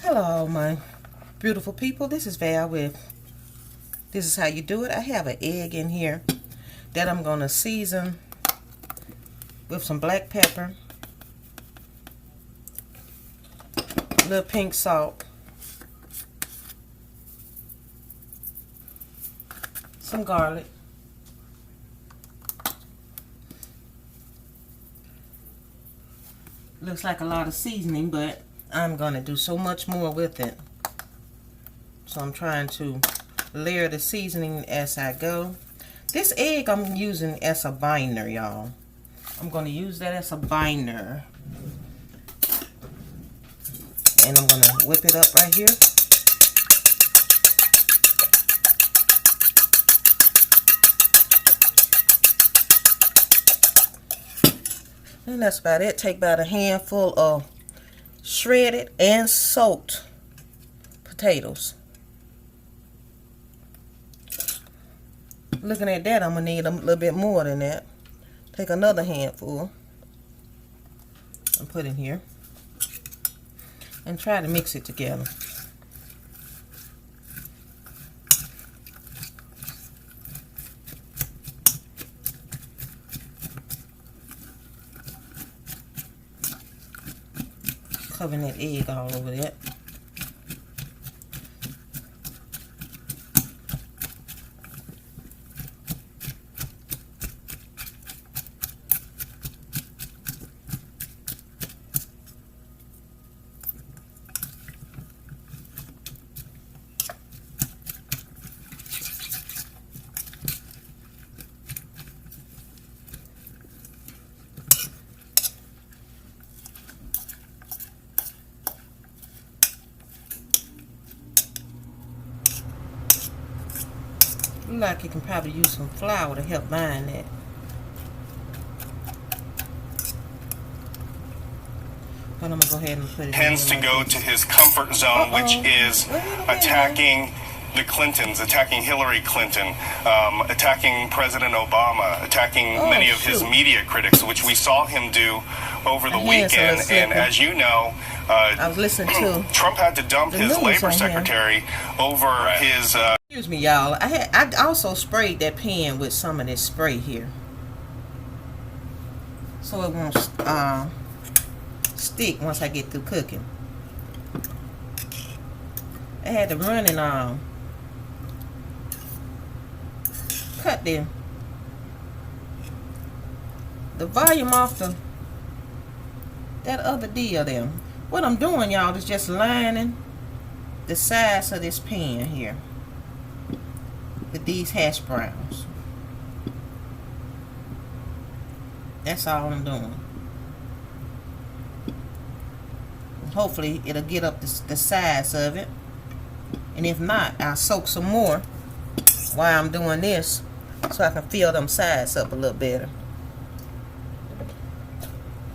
Hello, my beautiful people. This is Val with This Is How You Do It. I have an egg in here that I'm going to season with some black pepper, a little pink salt, some garlic, looks like a lot of seasoning, but I'm going to do so much more with it. So I'm trying to layer the seasoning as I go. This egg I'm using as a binder, y'all. I'm going to use that as a binder. And I'm going to whip it up right here. And that's about it. Take about a handful of shredded and soaked potatoes. Looking at that, I'm going to need a little bit more than that. Take another handful and put in here. And try to mix it together. Covering that egg all over that. Look like you can probably use some flour to help bind that. But I'm going to go ahead and put it tends to go to his comfort zone, which is attacking the Clintons, attacking Hillary Clinton, attacking President Obama, attacking many of his media critics, which we saw him do over the weekend. And as you know, I was listening to Trump had to dump his labor secretary over his... Excuse me, y'all. I also sprayed that pan with some of this spray here, so it won't stick once I get through cooking. I had to run and cut the volume off that other deal there. What I'm doing, y'all, is just lining the sides of this pan here with these hash browns. That's all I'm doing. And hopefully it'll get up the size of it. And if not, I'll soak some more while I'm doing this so I can fill them sides up a little better.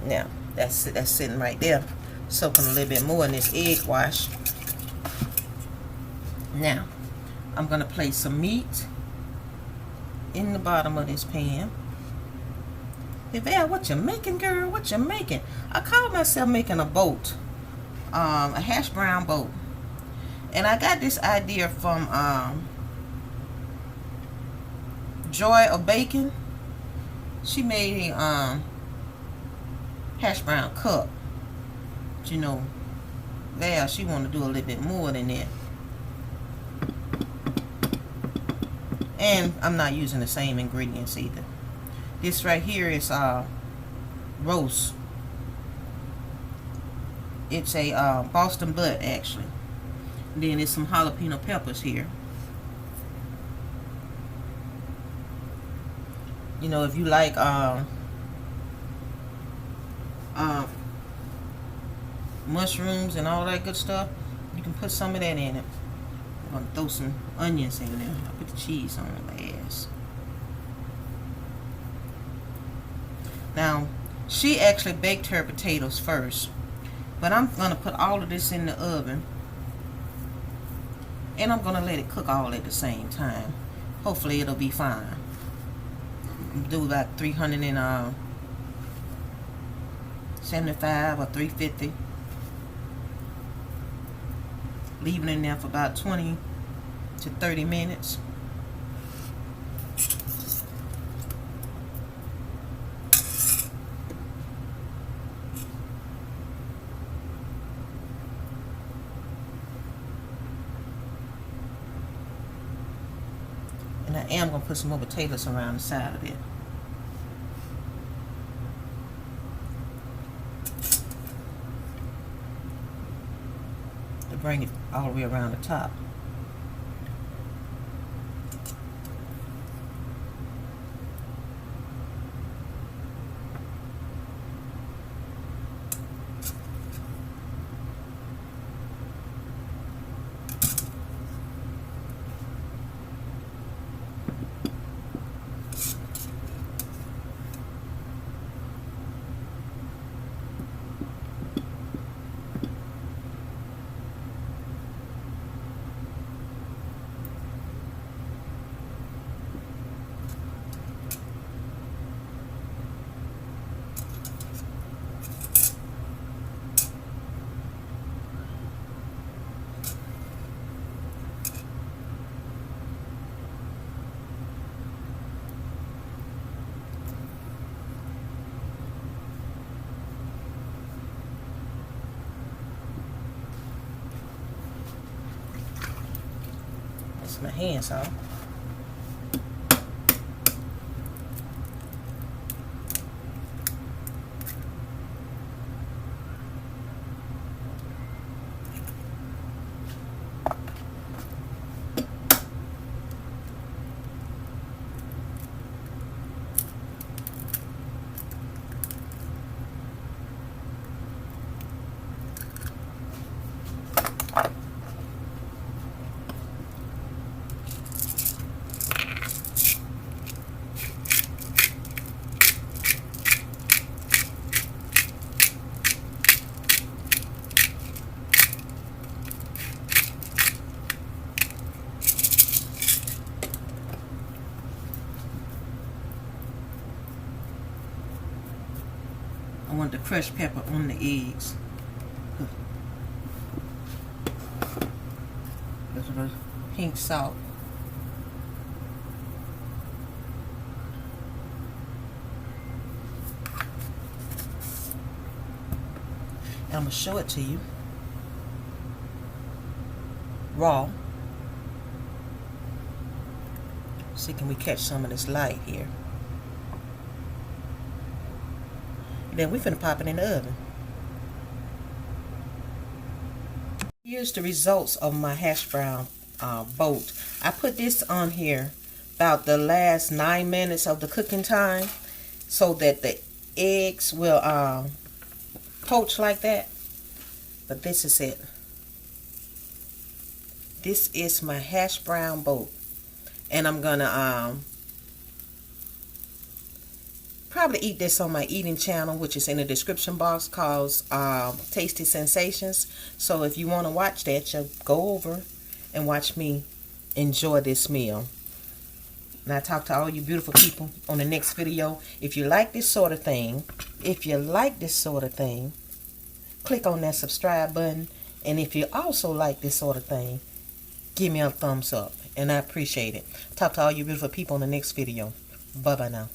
Now, that's sitting right there, soaking a little bit more in this egg wash. Now, I'm going to place some meat in the bottom of this pan. Hey, Val, what you making, girl? What you making? I call myself making a boat, a hash brown boat. And I got this idea from Joy of Bacon. She made a hash brown cup. But you know, Val, she want to do a little bit more than that. And I'm not using the same ingredients either. This right here is roast. It's a Boston butt, actually. And then there's some jalapeno peppers here. You know, if you like mushrooms and all that good stuff, you can put some of that in it. I'm going to throw some onions in there. I'll put the cheese on it last. Now, she actually baked her potatoes first. But I'm going to put all of this in the oven. And I'm going to let it cook all at the same time. Hopefully it'll be fine. Do about 375 or 350. Leave it in there for about 20 to 30 minutes. And I am going to put some more potatoes around the side of it. To bring it all the way around the top. My hands off. I want the crushed pepper on the eggs. This is the pink salt. And I'm going to show it to you raw. See, can we catch some of this light here? Then we're finna pop it in the oven. Here's the results of my hash brown boat. I put this on here about the last 9 minutes of the cooking time so that the eggs will poach like that. But this is it. This is my hash brown boat. And I'm gonna probably eat this on my eating channel, which is in the description box, called Tasty Sensations. So if you want to watch that, you go over and watch me enjoy this meal. And I talk to all you beautiful people on the next video. If you like this sort of thing, click on that subscribe button. And if you also like this sort of thing, give me a thumbs up. And I appreciate it. Talk to all you beautiful people in the next video. Bye-bye now.